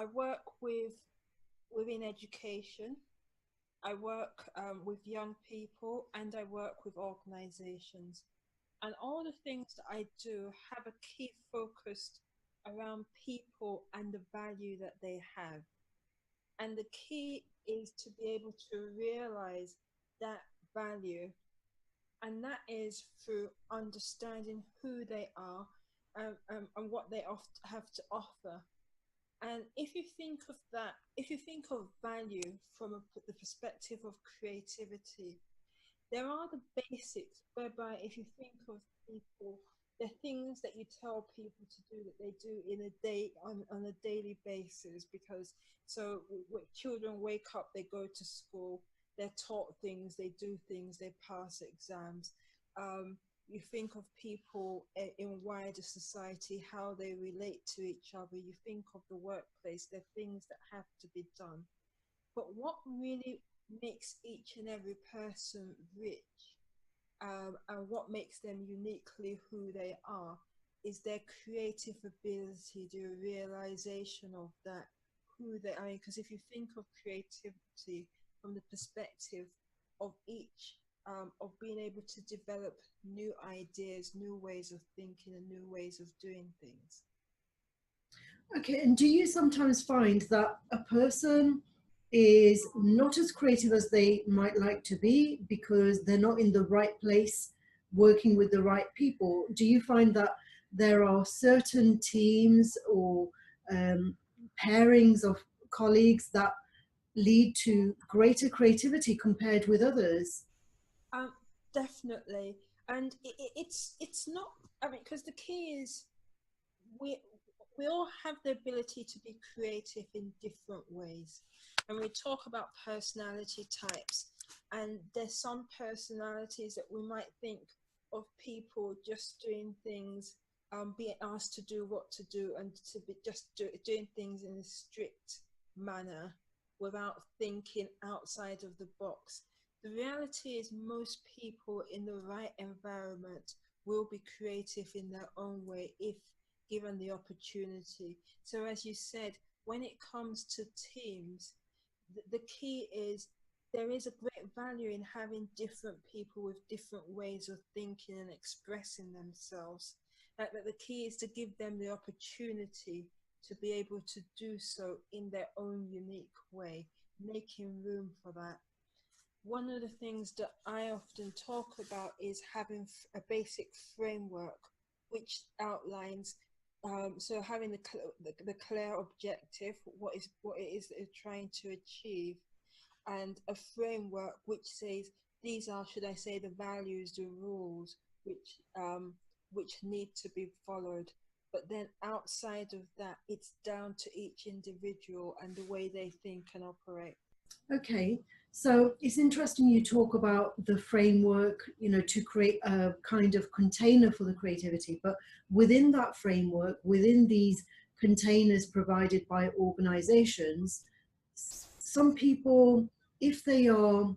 I work within education. I work with young people, and I work with organizations. And all the things that I do have a key focus around people and the value that they have. And the key is to be able to realize that value, and that is through understanding who they are, and what they have to offer. And if you think of that, if you think of value from the perspective of creativity, there are the basics whereby if you think of people, the things that you tell people to do that they do in a day on a daily basis. Because so when children wake up, they go to school, they're taught things, they do things, they pass exams. You think of people in wider society, how they relate to each other. You think of the workplace, there are things that have to be done. But what really makes each and every person rich, and what makes them uniquely who they are, is their creative ability, the realization of that, who they are. Because if you think of creativity from the perspective of each, of being able to develop new ideas, new ways of thinking, and new ways of doing things. Okay, and do you sometimes find that a person is not as creative as they might like to be because they're not in the right place working with the right people? Do you find that there are certain teams or um, pairings of colleagues that lead to greater creativity compared with others? Um, Definitely. And it's not. I mean, because the key is we we all have the ability to be creative in different ways. And we talk about personality types, and there's some personalities that we might think of people just doing things, being asked to do what to do, and to be just doing things in a strict manner without thinking outside of the box. The reality is most people in the right environment will be creative in their own way if given the opportunity. So, as you said, when it comes to teams, the key is there is a great value in having different people with different ways of thinking and expressing themselves. That the key is to give them the opportunity to be able to do so in their own unique way, making room for that. One of the things that I often talk about is having a basic framework which outlines, so having the clear objective, what it is that you're trying to achieve, and a framework which says these are, should I say, the values, the rules which need to be followed. But then outside of that, it's down to each individual and the way they think and operate. Okay, so it's interesting you talk about the framework, you know, to create a kind of container for the creativity. But within that framework, within these containers provided by organizations, some people, if they are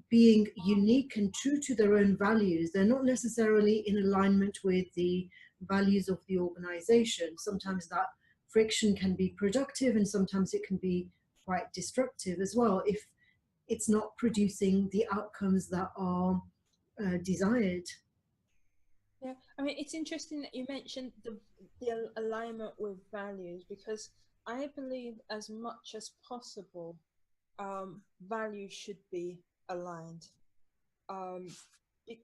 being unique and true to their own values, they're not necessarily in alignment with the values of the organization. Sometimes that friction can be productive and sometimes it can be quite destructive as well if it's not producing the outcomes that are desired. Yeah, I mean, it's interesting that you mentioned the alignment with values, because I believe as much as possible, values should be aligned. Um,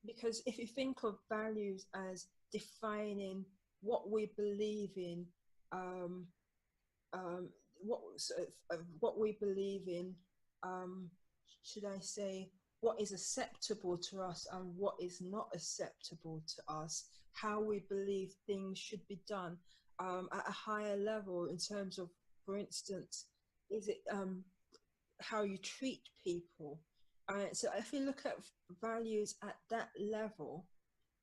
because if you think of values as defining what we believe in, um, um, what we believe in, um, should I say, what is acceptable to us and what is not acceptable to us, how we believe things should be done, at a higher level in terms of, for instance, is it how you treat people. So if you look at values at that level,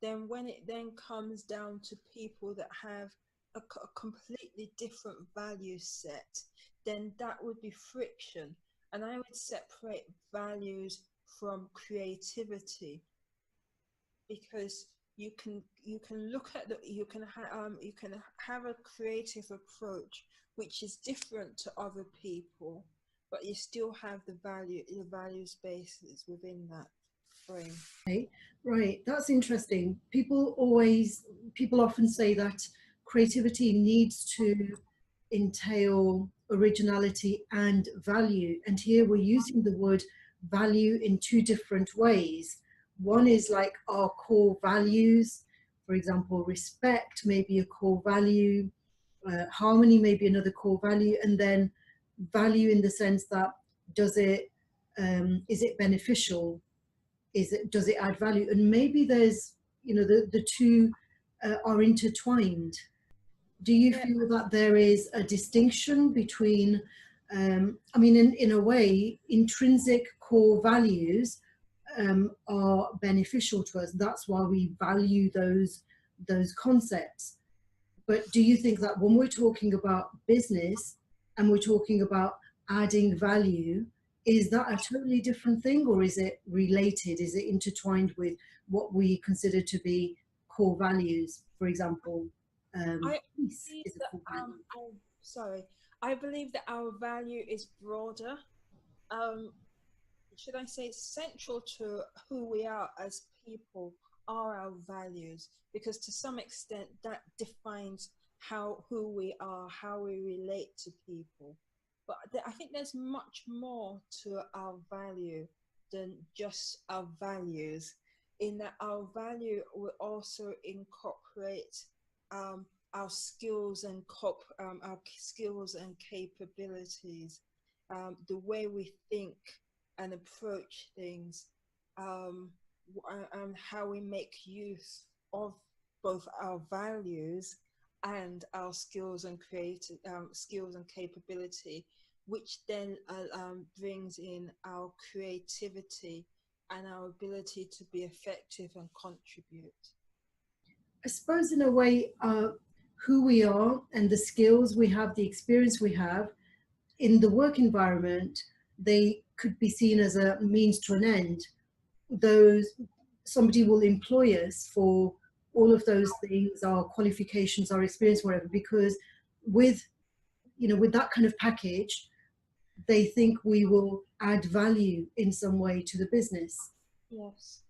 then when it then comes down to people that have a completely different value set, then that would be friction. And I would separate values from creativity, because you can look at the you can have a creative approach which is different to other people, but you still have the value spaces within that frame. Okay, right, that's interesting. People often say that creativity needs to entail originality and value. And here we're using the word value in two different ways. One is like our core values, for example, respect may be a core value, harmony may be another core value, and then value in the sense that does it is it beneficial, is it, does it add value, and maybe there's, you know, the two are intertwined. Do you Yeah, feel that there is a distinction between I mean, in a way intrinsic core values are beneficial to us, that's why we value those concepts. But do you think that when we're talking about business and we're talking about adding value, is that a totally different thing, or is it related? Is it intertwined with what we consider to be core values? For example, I peace believe is a that core value. sorry, I believe that our value is broader. Um, should I say central to who we are as people are our values, because to some extent that defines how who we are, how we relate to people. But I think there's much more to our value than just our values, in that our value will also incorporate um, our skills and our skills and capabilities, the way we think and approach things, um, and how we make use of both our values and our skills and skills and capability, which then brings in our creativity and our ability to be effective and contribute. I suppose in a way, who we are and the skills we have, the experience we have in the work environment, they could be seen as a means to an end. Those Somebody will employ us for all of those things, our qualifications, our experience, whatever, because with, you know, with that kind of package, they think we will add value in some way to the business. Yes,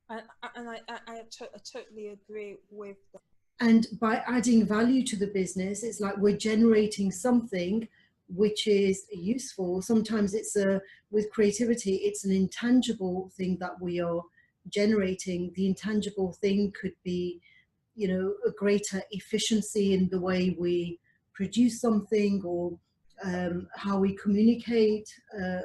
and I totally agree with that. And by adding value to the business, it's like we're generating something which is useful. Sometimes it's a, with creativity, it's an intangible thing that we are generating. The intangible thing could be, you know, a greater efficiency in the way we produce something, or how we communicate, I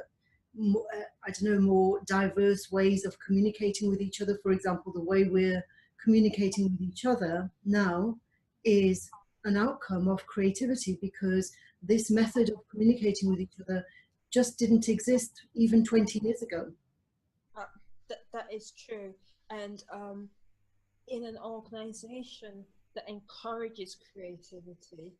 don't know, more diverse ways of communicating with each other. For example, the way we're communicating with each other now is an outcome of creativity, because this method of communicating with each other just didn't exist even 20 years ago. Uh, that is true. And in an organization that encourages creativity,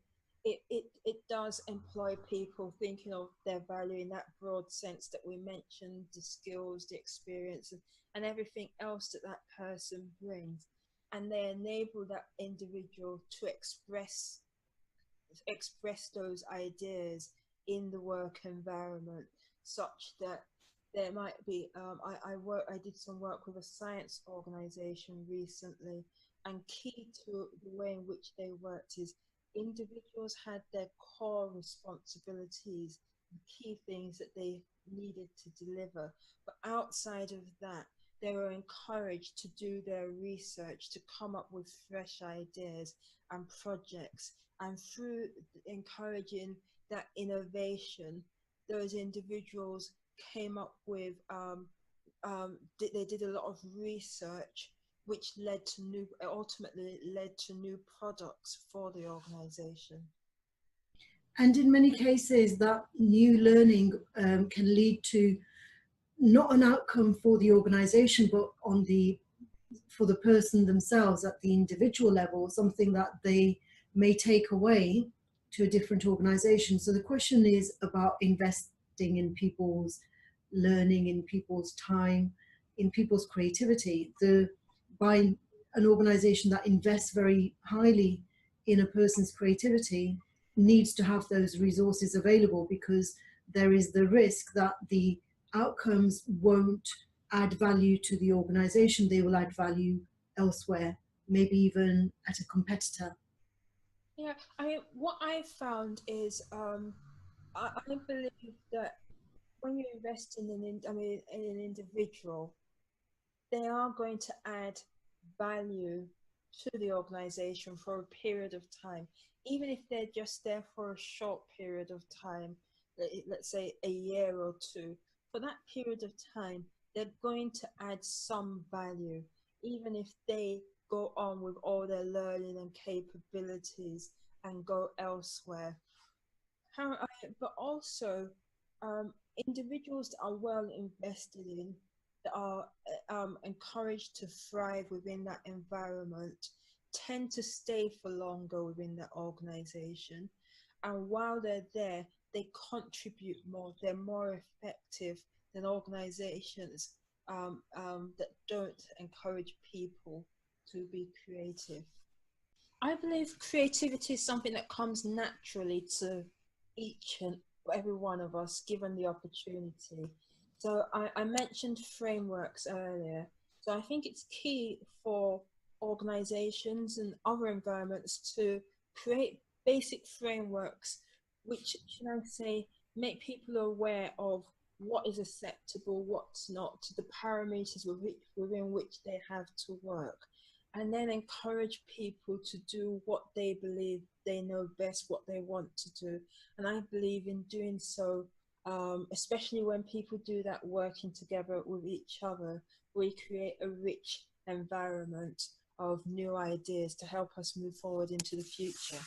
it does employ people thinking of their value in that broad sense that we mentioned, the skills, the experience, and everything else that that person brings. And they enable that individual to express those ideas in the work environment, such that there might be I did some work with a science organization recently, and key to the way in which they worked is individuals had their core responsibilities, the key things that they needed to deliver, but outside of that they were encouraged to do their research, to come up with fresh ideas and projects, and through encouraging that innovation, those individuals came up with they did a lot of research, which ultimately led to new products for the organization. And in many cases, that new learning can lead to not an outcome for the organization, but on the for the person themselves at the individual level, something that they may take away to a different organization. So the question is about investing in people's learning, in people's time, in people's creativity. The by an organization that invests very highly in a person's creativity needs to have those resources available, because there is the risk that the outcomes won't add value to the organization, they will add value elsewhere, maybe even at a competitor. Yeah, I mean, what I found is, I believe that when you invest in I mean, in an individual, they are going to add value to the organization for a period of time, even if they're just there for a short period of time, let's say a year or two. For that period of time, they're going to add some value, even if they go on with all their learning and capabilities and go elsewhere. But also, individuals that are well invested in, that are encouraged to thrive within that environment, tend to stay for longer within that organization. And while they're there, they contribute more, they're more effective than organizations that don't encourage people to be creative. I believe creativity is something that comes naturally to each and every one of us given the opportunity. So I mentioned frameworks earlier. So I think it's key for organizations and other environments to create basic frameworks which, should I say, make people aware of what is acceptable, what's not, the parameters within which they have to work, and then encourage people to do what they believe they know best, what they want to do. And I believe in doing so, especially when people do that working together with each other, we create a rich environment of new ideas to help us move forward into the future.